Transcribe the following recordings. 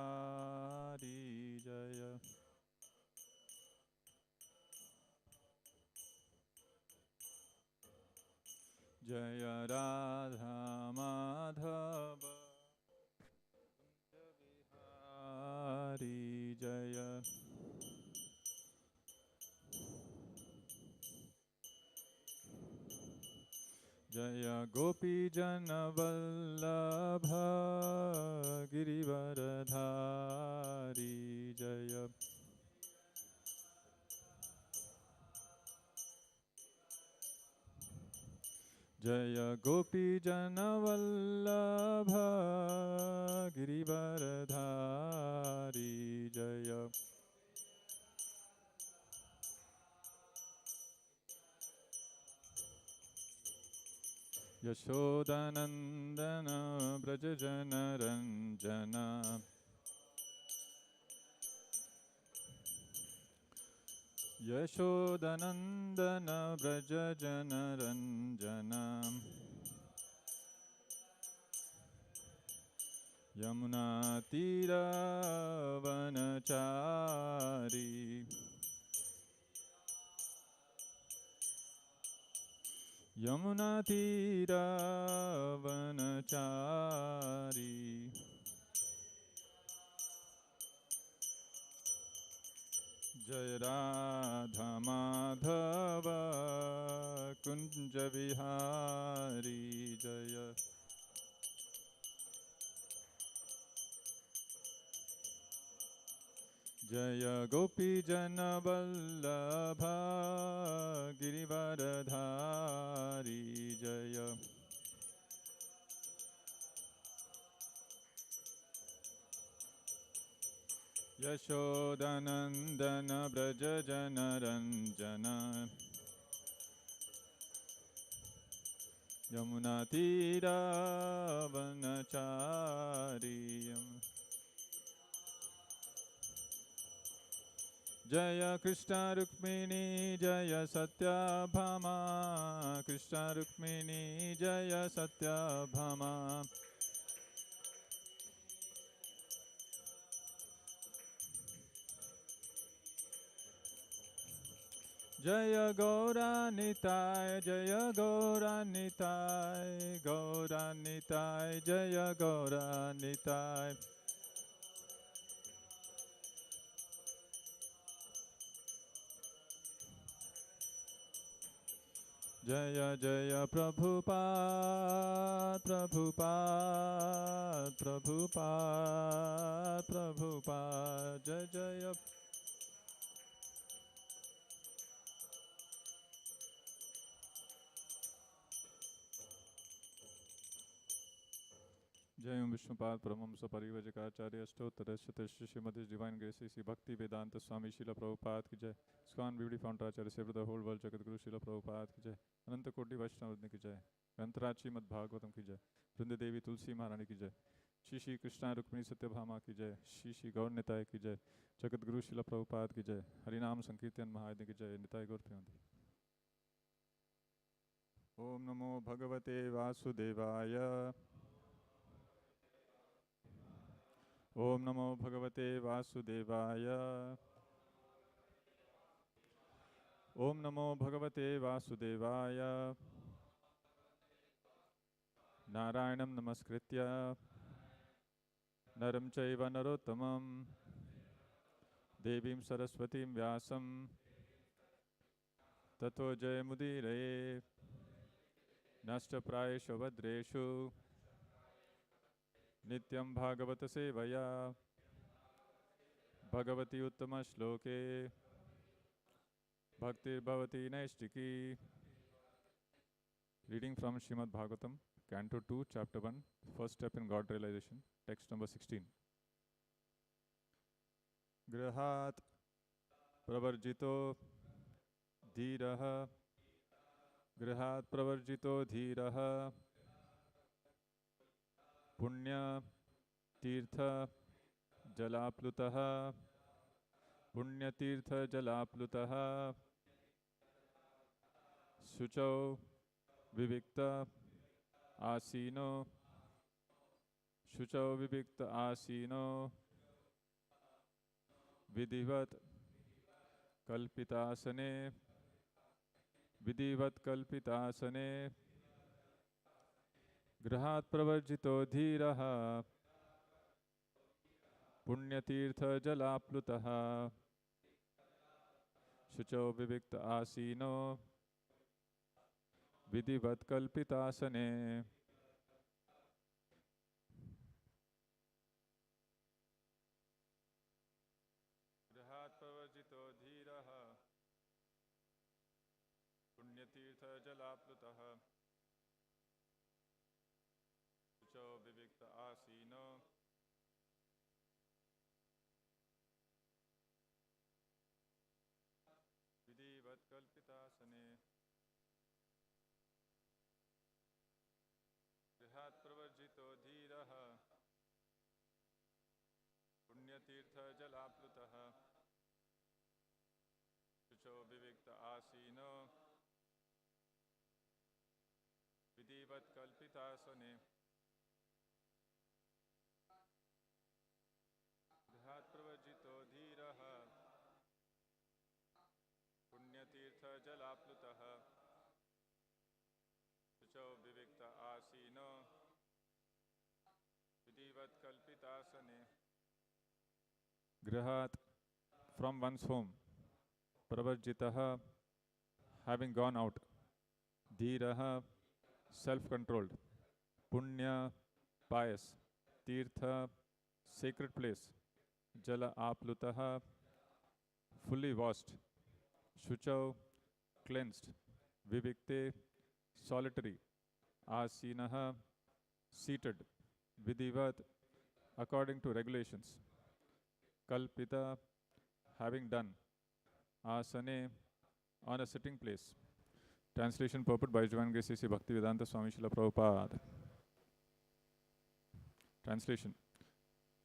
Hari Jaya. Jaya Radha Madhava Hari Jaya. Jaya Gopi Jana Vallabha Girivaradhari Jaya. Jaya Gopi Jana Vallabha Girivaradhari Jaya. Yashodanandana Brajajana Ranjana. Yashodanandana Brajajana Ranjana. Yamuna Tira Vanachari. Yamuna Tira Vanachari. Jaya Radha Madhava Kunja Vihari Jaya. Jaya Gopi Jana Vallabha Girivaradhari Jaya. Yashodanandana Brajajana Ranjana. Yamuna Tira Vanachari. Jaya Krishna Rukmini Jaya Satyabhama. Krishna Rukmini Jaya Satyabhama. Jaya Gaura Nitai, Jaya Gaura Nitai, Gaura Nitai, Jaya Gaura Nitai. Jaya Jaya Prabhupada, Prabhupada, Prabhupada, Prabhupada, Jaya Jaya. Jai Vishnupada Paramahamsa Parivajakaacharya Ashtottara Shatash Srimad Divine Grace Sri Bhakti Vedanta Swami Srila Prabhupada ki jai. ISKCON Beauty Founder Acharya Seva the whole world Jagat Guru Srila Prabhupada ki jai. Ananta Koti Vaishnavadni ki jai. Grantharaja Srimad-Bhagavatam ki jai. Vrinde Devi Tulsi Maharani ki jai. Shri Shri Krishna Rukmini Satyabhama ki jai. Shri Shri Gaur Nitai ki jai. Jagat Guru Srila Prabhupada ki jai. Harinam Sankirtan Mahayadni ki jai. Nitai Gaur Premanandi. Om Namo Bhagavate Vasudevaya. Om Namo Bhagavate Vasudevaya. Om Namo Bhagavate Vasudevaya. Narayanam Namaskritya Naram Chaiva Narottamam Devim Saraswatim Vyasam Tato Jayamudire Nashta Prayeshu Vadreshu Nityam Bhagavata Sevaya Bhagavati Uttama Shloke Bhaktir Bhavati Naishtiki. Reading from Srimad-Bhagavatam, Canto 2, Chapter 1, First Step in God Realization, text number 16. Grahat Pravarjito Dhiraha Grahat Pravarjito Dhiraha Punya Tirtha Jalaplutaha Punya Tirtha Jalaplutaha Suchau Vivikta Asino Shuchau Vivikta Asino विधिवत कल्पितासने विधिवत कल्पितासने गृहात् प्रवर्जितो धीरः पुण्यतीर्थजलाप्लुतः शुचौ विविक्त आसीनो विधिवत कल्पितासने. गृहात् प्रवर्जितो धीरः पुण्यतीर्थजलाप्लुतः शुचौ विविक्त आसीनो विधिवत कल्पितासने. गृहात् प्रवर्जितो धीरः पुण्यतीर्थजलाप्लुतः शुचौ विविक्त आसीनो विधिवत कल्पितासने. गृहात् प्रवर्जितो धीरः पुण्यतीर्थजलाप्लुतः शुचौ विविक्त आसीनो विधिवत कल्पितासने. Grihat, from one's home, pravarjitaha, having gone out, dhiraha, self-controlled, punya, pious, tirtha, sacred place, jala aplutaha, fully washed, shuchau, cleansed, vivikte, solitary, asinaha, seated, vidivat, according to regulations, kalpita, having done, asane, on a sitting place. Translation purport by Divine Grace A.C. Bhaktivedanta Swami Srila Prabhupada. Translation.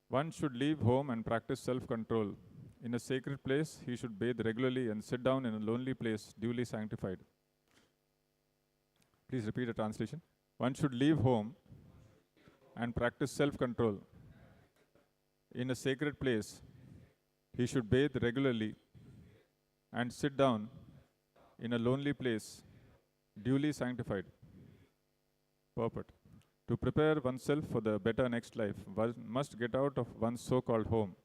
One should leave home and practice self-control. In a sacred place, he should bathe regularly and sit down in a lonely place, duly sanctified. Please repeat the translation. One should leave home and practice self-control. In a sacred place, he should bathe regularly and sit down in a lonely place, duly sanctified. Purport. To prepare oneself for the better next life, one must get out of one's so-called home.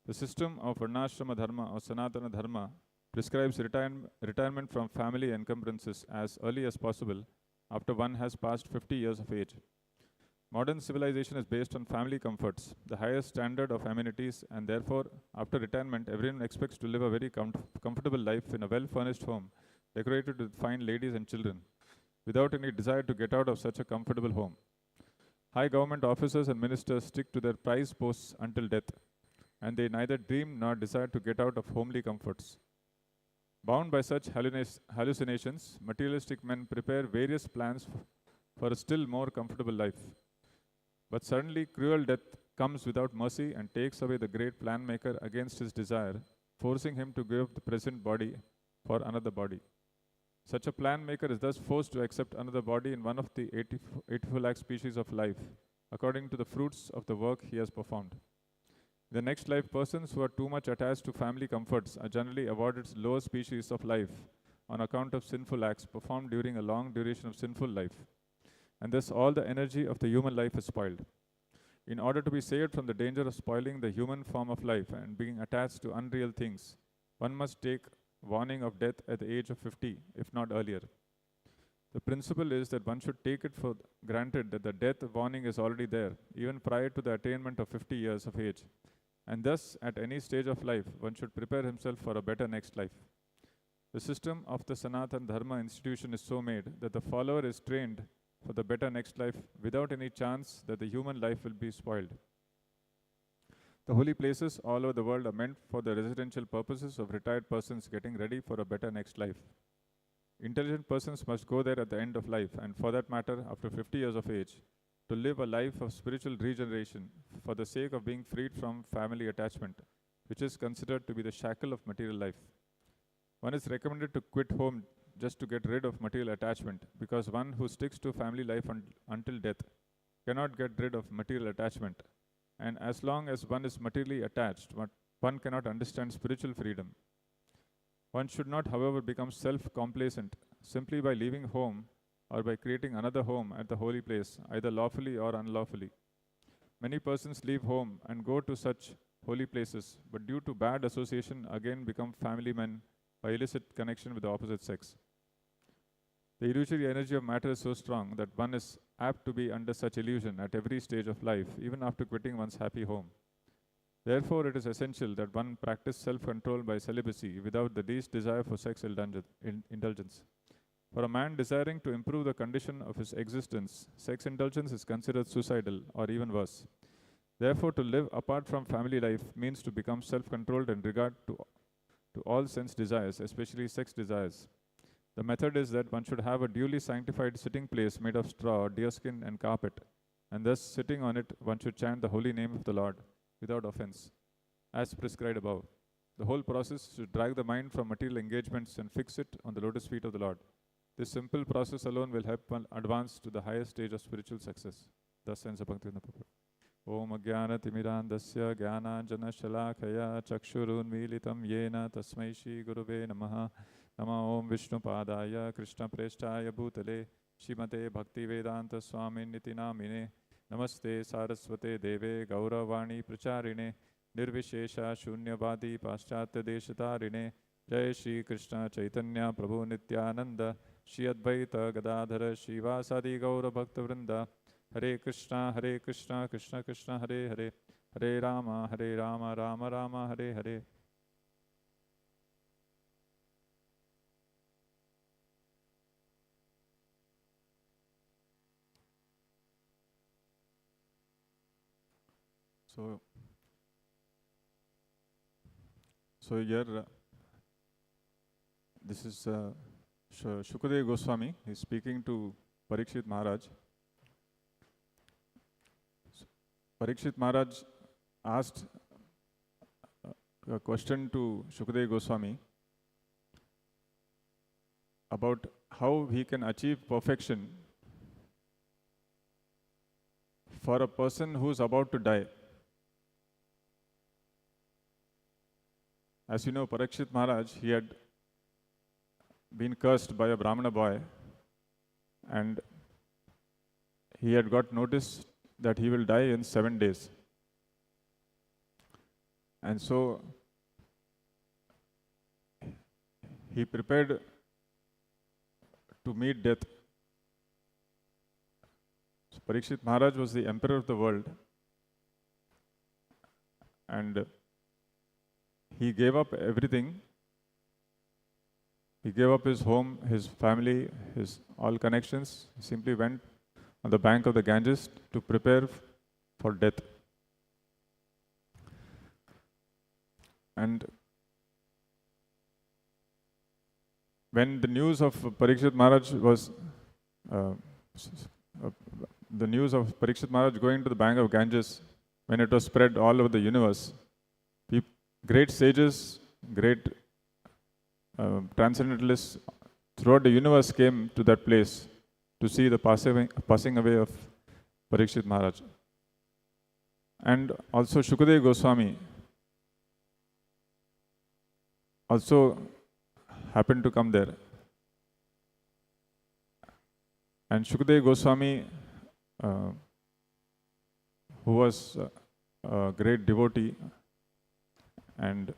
The system of Varnashrama Dharma or Sanatana Dharma prescribes retirement from family encumbrances as early as possible after one has passed 50 years of age. Modern civilization is based on family comforts, the highest standard of amenities, and therefore, after retirement, everyone expects to live a very comfortable life in a well-furnished home, decorated with fine ladies and children, without any desire to get out of such a comfortable home. High government officers and ministers stick to their prized posts until death, and they neither dream nor desire to get out of homely comforts. Bound by such hallucinations, materialistic men prepare various plans for a still more comfortable life. But suddenly cruel death comes without mercy and takes away the great plan maker against his desire, forcing him to give the present body for another body. Such a plan maker is thus forced to accept another body in one of the 84 lakh species of life, according to the fruits of the work he has performed. In the next life, persons who are too much attached to family comforts are generally awarded lower species of life on account of sinful acts performed during a long duration of sinful life. And thus all the energy of the human life is spoiled. In order to be saved from the danger of spoiling the human form of life and being attached to unreal things, one must take warning of death at the age of 50, if not earlier. The principle is that one should take it for granted that the death warning is already there, even prior to the attainment of 50 years of age. And thus, at any stage of life, one should prepare himself for a better next life. The system of the Sanatana Dharma institution is so made that the follower is trained for the better next life without any chance that the human life will be spoiled. The holy places all over the world are meant for the residential purposes of retired persons getting ready for a better next life. Intelligent persons must go there at the end of life, and for that matter, after 50 years of age, to live a life of spiritual regeneration for the sake of being freed from family attachment, which is considered to be the shackle of material life. One is recommended to quit home just to get rid of material attachment, because one who sticks to family life until death cannot get rid of material attachment. And as long as one is materially attached, one cannot understand spiritual freedom. One should not, however, become self-complacent simply by leaving home or by creating another home at the holy place, either lawfully or unlawfully. Many persons leave home and go to such holy places, but due to bad association again become family men by illicit connection with the opposite sex. The illusory energy of matter is so strong that one is apt to be under such illusion at every stage of life, even after quitting one's happy home. Therefore, it is essential that one practice self-control by celibacy without the least desire for sex indulgence. For a man desiring to improve the condition of his existence, sex indulgence is considered suicidal or even worse. Therefore, to live apart from family life means to become self-controlled in regard to all sense desires, especially sex desires. The method is that one should have a duly sanctified sitting place made of straw, deerskin, and carpet, and thus sitting on it, one should chant the holy name of the Lord without offense, as prescribed above. The whole process should drag the mind from material engagements and fix it on the lotus feet of the Lord. This simple process alone will help one advance to the highest stage of spiritual success. Thus ends the Bhaktivinoda Prabhupada. Om Ajnana Timirandasya Jnananjana Shalakaya Chakshurunmilitam Yena Tasmai Shri Gurave Namaha. Nama Om Vishnu Padaya Krishna Preshtaya Bhutale Shrimate Bhaktivedanta Swami Niti Namine Namaste Saraswate Deve Gauravani Pracharine Nirvishesha Shunyavadi Paschatya Deshatarine Jai Shri Krishna Chaitanya Prabhu Nityananda Shri Advaita Gadadhara Shivasadi Gaura Bhakta Vrinda Hare Krishna Krishna Krishna Hare Hare Hare Rama Rama Rama Hare Hare. So here, this is Shukadeva Goswami. He is speaking to Parikshit Maharaj. Parikshit Maharaj asked a question to Shukadeva Goswami about how he can achieve perfection for a person who is about to die. As you know, Parikshit Maharaj, he had been cursed by a Brahmana boy, and he had got notice that he will die in 7 days. And so he prepared to meet death. So Parikshit Maharaj was the emperor of the world, and he gave up everything. He gave up his home, his family, his all connections. He simply went on the bank of the Ganges to prepare for death. And when the news of Parikshit Maharaj was the news of Parikshit Maharaj going to the bank of Ganges, when it was spread all over the universe, great sages, great transcendentalists throughout the universe came to that place to see the passing away of Parikshit Maharaj. And also Shukadeva Goswami also happened to come there. And Shukadeva Goswami, who was a great devotee, and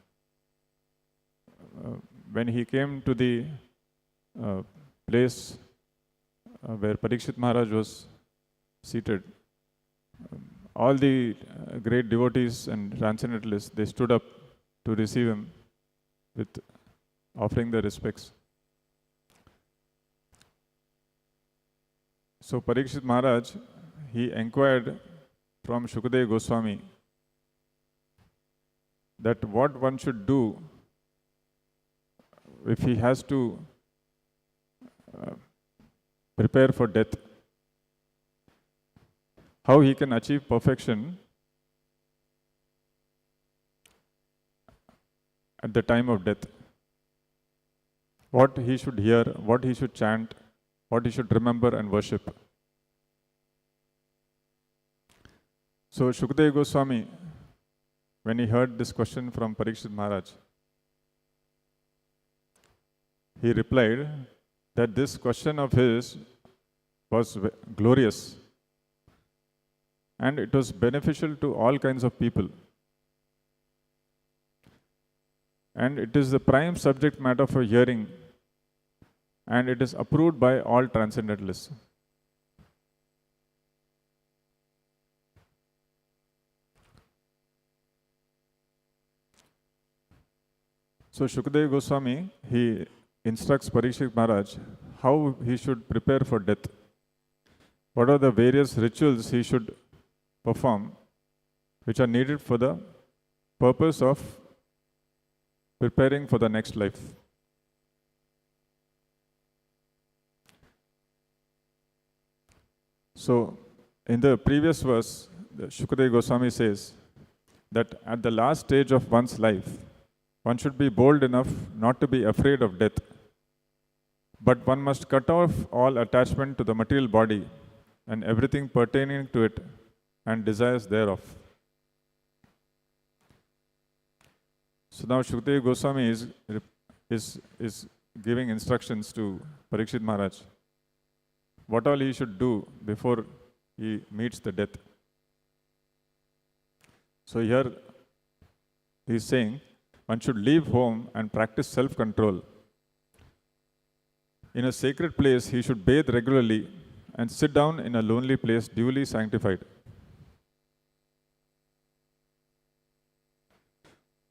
when he came to the place where Parikshit Maharaj was seated, all the great devotees and transcendentalists, they stood up to receive him with offering their respects. So Parikshit Maharaj, he inquired from Shukadeva Goswami that what one should do if he has to prepare for death, how he can achieve perfection at the time of death, what he should hear, what he should chant, what he should remember and worship. So Shukadeva Goswami, when he heard this question from Parikshit Maharaj, he replied that this question of his was glorious and it was beneficial to all kinds of people. And it is the prime subject matter for hearing, and it is approved by all transcendentalists. So Shukadeva Goswami, he instructs Parikshit Maharaj how he should prepare for death. What are the various rituals he should perform which are needed for the purpose of preparing for the next life. So, in the previous verse, Shukadeva Goswami says that at the last stage of one's life, one should be bold enough not to be afraid of death, but one must cut off all attachment to the material body and everything pertaining to it and desires thereof. So now Shukadeva Goswami is giving instructions to Parikshit Maharaj what all he should do before he meets the death. So here he is saying one should leave home and practice self-control. In a sacred place, he should bathe regularly and sit down in a lonely place duly sanctified.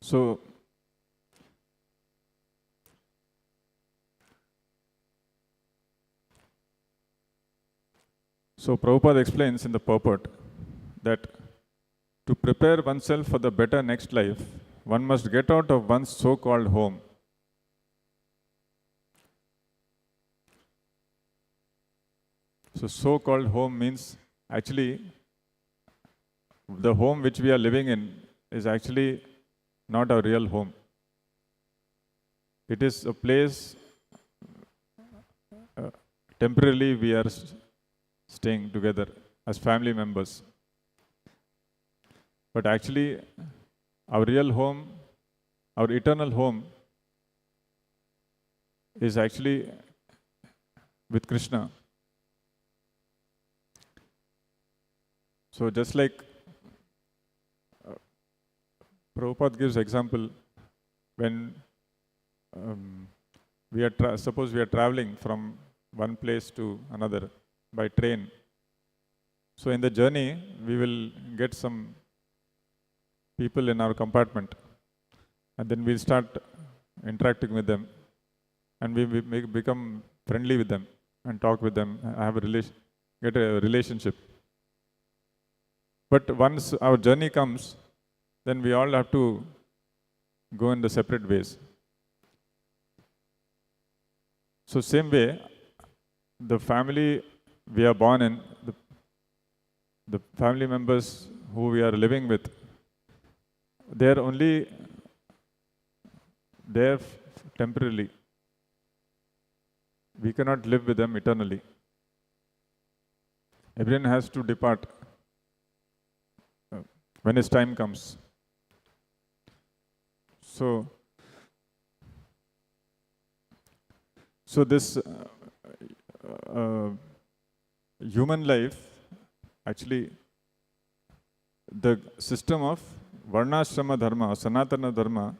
So Prabhupada explains in the purport that to prepare oneself for the better next life, one must get out of one's so-called home. So so-called home means actually the home which we are living in is actually not our real home. It is a place temporarily we are staying together as family members. But actually, our real home, our eternal home, is actually with Krishna. So just like Prabhupada gives example, when suppose we are traveling from one place to another by train. So in the journey, we will get some people in our compartment, and then we'll start interacting with them, and we become friendly with them and talk with them, get a relationship. But once our journey comes, then we all have to go in the separate ways. So same way, the family we are born in, the family members who we are living with, they are only there temporarily. We cannot live with them eternally. Everyone has to depart when his time comes. So this human life, actually, the system of Varnashrama Dharma, Sanatana Dharma,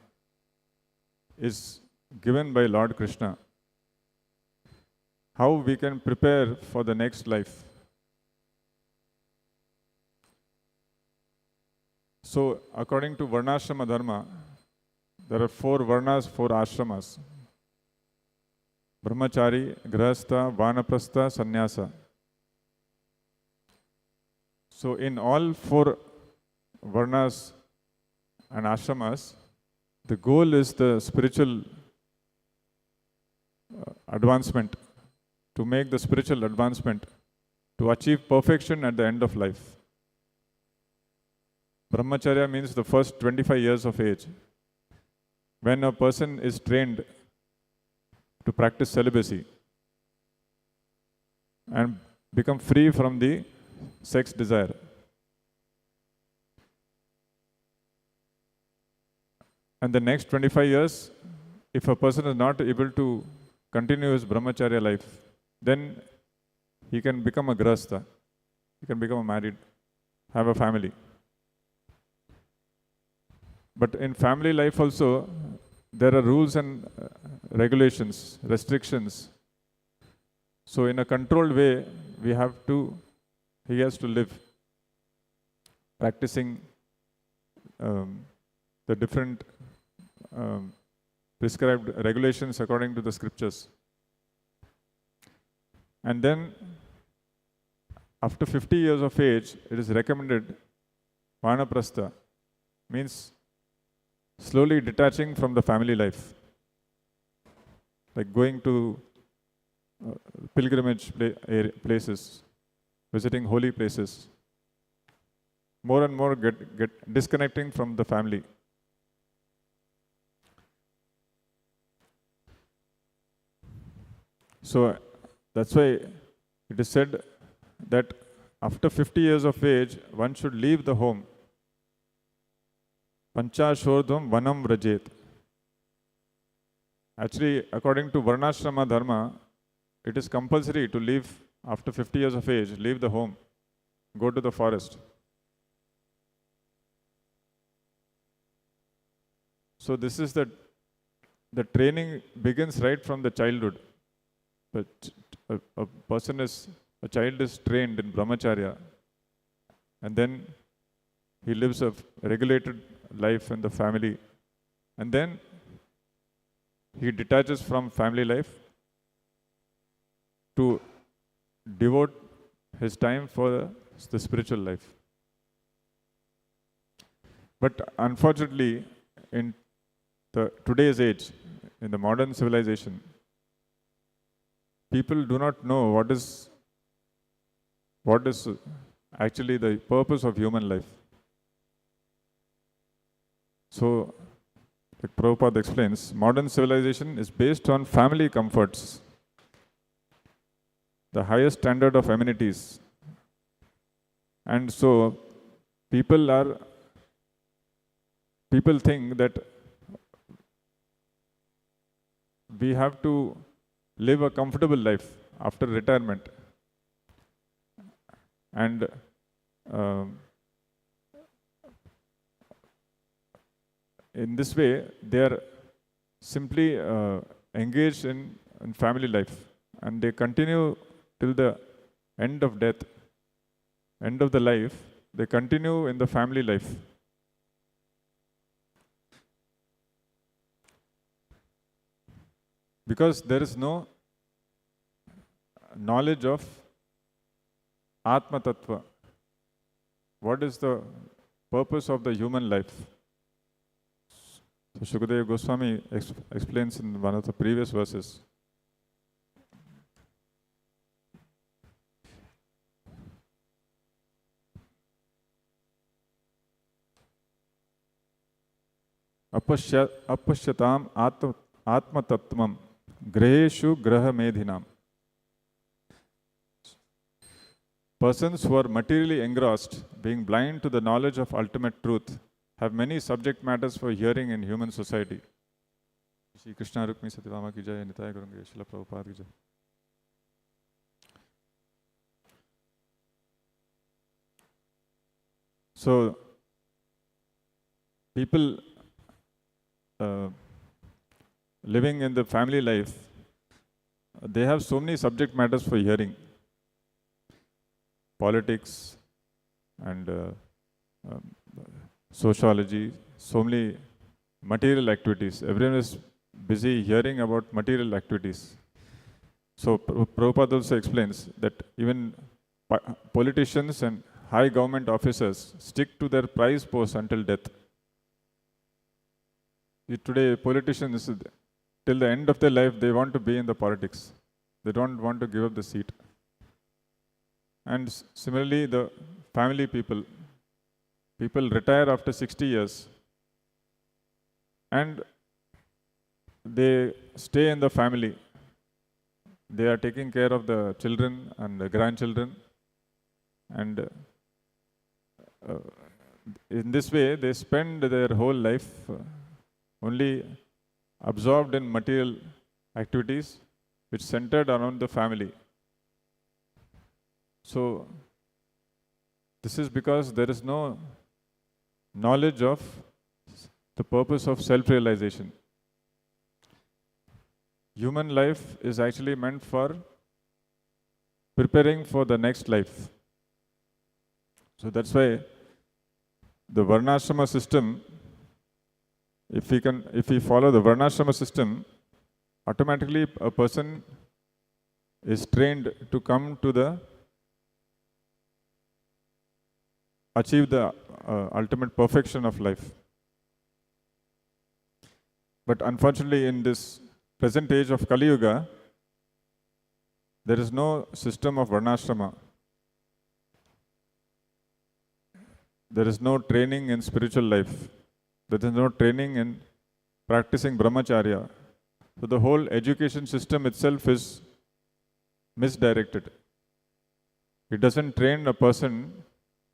is given by Lord Krishna. How we can prepare for the next life. So, according to Varnashrama Dharma, there are 4 Varnas, 4 Ashramas. Brahmachari, Grihastha, Vanaprastha, Sannyasa. So in all 4 Varnas and Ashramas, the goal is the spiritual advancement, to make the spiritual advancement, to achieve perfection at the end of life. Brahmacharya means the first 25 years of age. When a person is trained to practice celibacy and become free from the sex desire. And the next 25 years, if a person is not able to continue his brahmacharya life, then he can become a grahastha. He can become a married, have a family. But in family life also, there are rules and regulations, restrictions. So in a controlled way, he has to live, practicing the different prescribed regulations according to the scriptures. And then, after 50 years of age, it is recommended vanaprastha, means slowly detaching from the family life, like going to pilgrimage places, visiting holy places, more and more get disconnecting from the family. So that's why it is said that after 50 years of age, one should leave the home. Panchashordham vanam vrajet. Actually, according to Varnashrama Dharma, it is compulsory to leave after 50 years of age, leave the home, go to the forest. So this is the training begins right from the childhood. But a child is trained in brahmacharya, and then he lives a regulated life in the family, and then he detaches from family life to devote his time for the spiritual life. But unfortunately, in today's age, in the modern civilization, people do not know what is actually the purpose of human life. So, like Prabhupada explains, modern civilization is based on family comforts, the highest standard of amenities. And so, people think that we have to live a comfortable life after retirement. And in this way, they are simply engaged in family life, and they continue till the end of death, end of the life, they continue in the family life. Because there is no knowledge of Atma Tattva. What is the purpose of the human life? So Shukadeva Goswami explains in one of the previous verses. Apashyatam Atma Tattvam Graheshu Graha Medhinam. Persons who are materially engrossed, being blind to the knowledge of ultimate truth, have many subject matters for hearing in human society. Shri Krishna Rukmi Satyabhama ki jai, Nitaya Gurunga Srila Prabhupada ki jai. So, people living in the family life, they have so many subject matters for hearing. Politics and sociology, so many material activities. Everyone is busy hearing about material activities. So Prabhupada also explains that even politicians and high government officers stick to their prize posts until death. Today, politicians, till the end of their life, they want to be in the politics. They don't want to give up the seat. And similarly, the family people retire after 60 years and they stay in the family. They are taking care of the children and the grandchildren, and in this way they spend their whole life only absorbed in material activities which centered around the family. So this is because there is no knowledge of the purpose of self-realization. Human life is actually meant for preparing for the next life. So that's why the Varnashrama system, if we follow the Varnashrama system, automatically a person is trained to come to achieve the ultimate perfection of life. But unfortunately, in this present age of Kali Yuga, there is no system of Varnashrama. There is no training in spiritual life. There is no training in practicing brahmacharya. So the whole education system itself is misdirected. It doesn't train a person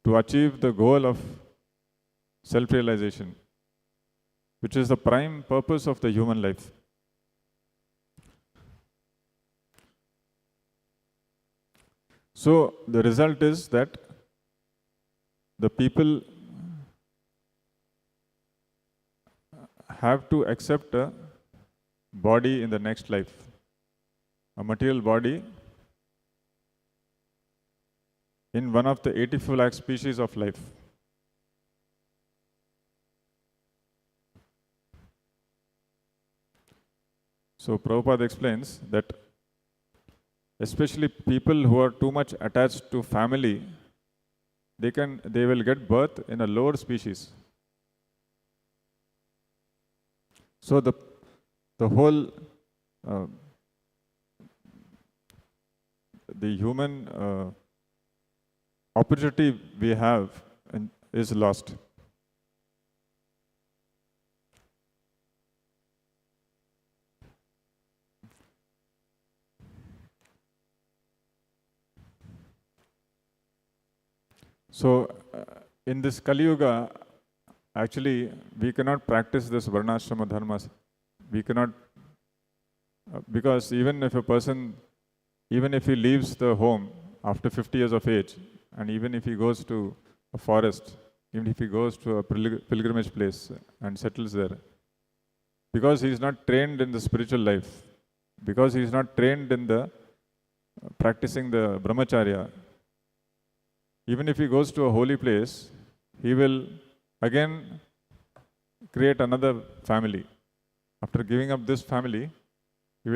to achieve the goal of self-realization, which is the prime purpose of the human life. So the result is that the people have to accept a body in the next life, a material body in one of the 84 lakh species of life. So Prabhupada explains that especially people who are too much attached to family, they will get birth in a lower species. So the whole the human opportunity we have is lost. So in this Kali Yuga, actually we cannot practice this Varnashrama dharmas. We cannot, because even if he leaves the home after 50 years of age, and even if he goes to a forest, even if he goes to a pilgrimage place and settles there, because he is not trained in the spiritual life, because he is not trained in the practicing the brahmacharya, even if he goes to a holy place, he will again create another family. After giving up this family, he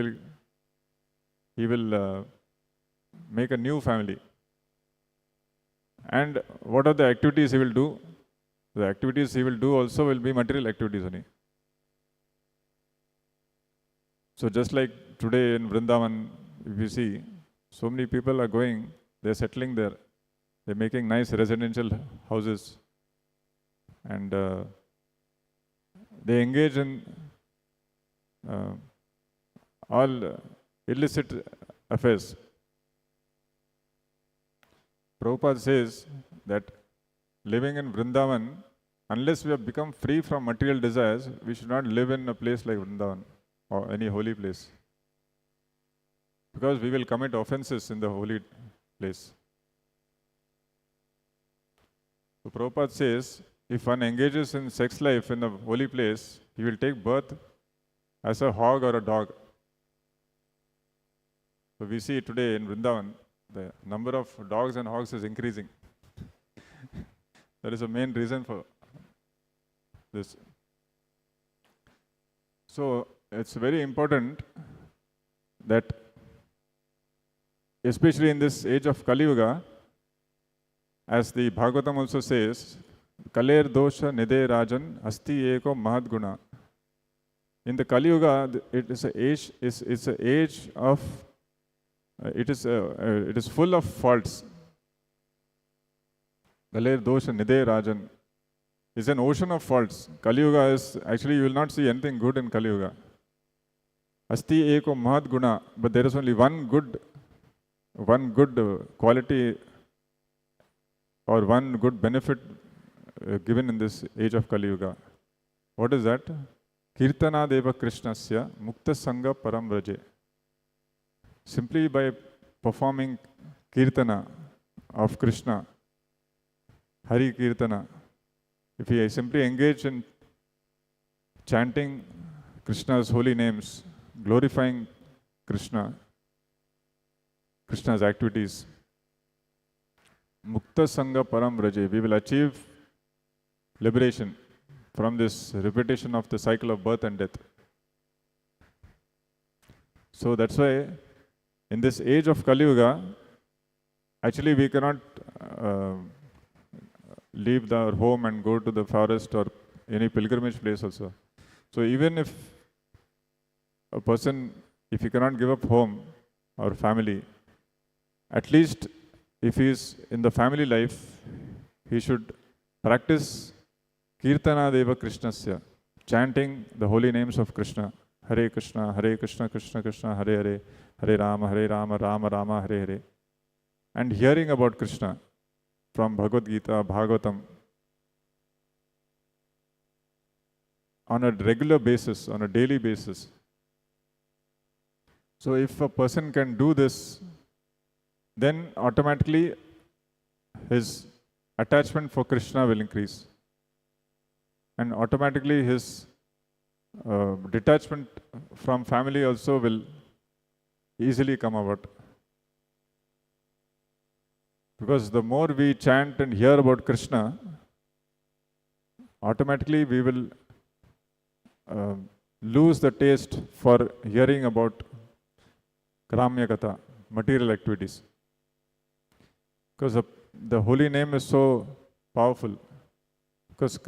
will make a new family. And what are the activities he will do? The activities he will do also will be material activities only. So just like today in Vrindavan, if you see, so many people are going, they're settling there. They're making nice residential houses. And they engage in all illicit affairs. Prabhupada says that living in Vrindavan, unless we have become free from material desires, we should not live in a place like Vrindavan or any holy place. Because we will commit offenses in the holy place. So Prabhupada says, if one engages in sex life in the holy place, he will take birth as a hog or a dog. So we see today in Vrindavan, the number of dogs and hogs is increasing. That is the main reason for this. So it's very important that, especially in this age of Kali Yuga, as the Bhagavatam also says, Kaler dosha nide rajan asti eko mahad guna. In the Kali Yuga, it is an age of it is full of faults. Galer dosha nide rajan is an ocean of faults. Kali Yuga is actually, you will not see anything good in Kali Yuga. Asti eko mahad guna, but there is only one good quality or one good benefit given in this age of Kali Yuga. What is that? Kirtanadeva Krishnasya Mukta Sangha Param Vraje. Simply by performing Kirtana of Krishna, Hari Kirtana, if we simply engage in chanting Krishna's holy names, glorifying Krishna, Krishna's activities, Mukta Sangha Param Vraje, we will achieve liberation from this repetition of the cycle of birth and death. So that's why in this age of Kali Yuga, actually we cannot leave our home and go to the forest or any pilgrimage place also. So even if a person, if he cannot give up home or family, at least if he is in the family life, he should practice Kirtana Deva Krishnasya, chanting the holy names of Krishna, Hare Krishna, Krishna Krishna, Hare Hare, Hare Rama, Rama Rama, Hare Hare, and hearing about Krishna from Bhagavad-gita, Bhagavatam, on a regular basis, on a daily basis. So if a person can do this, then automatically his attachment for Krishna will increase. And automatically his detachment from family also will easily come about. Because the more we chant and hear about Krishna, automatically we will lose the taste for hearing about Gramya Katha, material activities. Because the holy name is so powerful. Because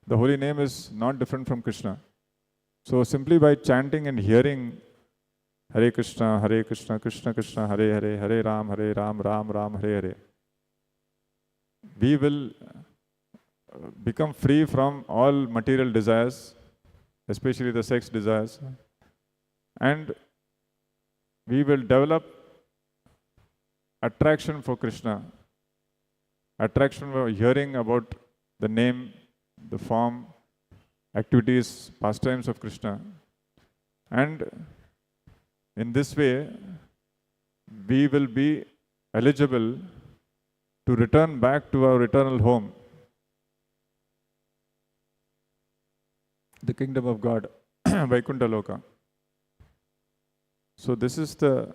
the holy name is not different from Krishna. So simply by chanting and hearing Hare Krishna, Krishna Krishna, Hare Hare, Hare Ram, Ram Ram, Hare Hare, we will become free from all material desires, especially the sex desires, and we will develop attraction for Krishna, attraction for hearing about the name, the form, activities, pastimes of Krishna. And in this way, we will be eligible to return back to our eternal home, the kingdom of God, Vaikuntha Loka. So this is the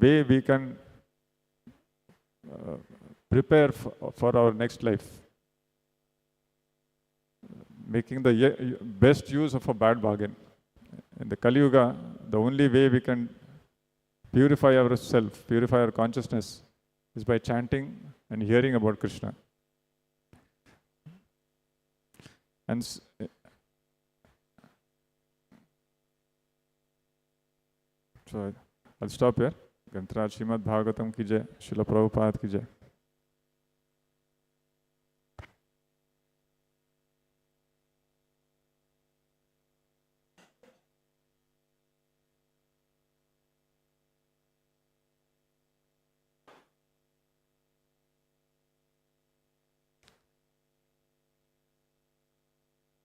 way we can prepare for our next life, making the best use of a bad bargain. In the Kali Yuga, the only way we can purify ourselves, purify our consciousness, is by chanting and hearing about Krishna. And so I'll stop here. Grantaraj Srimad-Bhagavatam ki jai, Srila Prabhupada ki jai.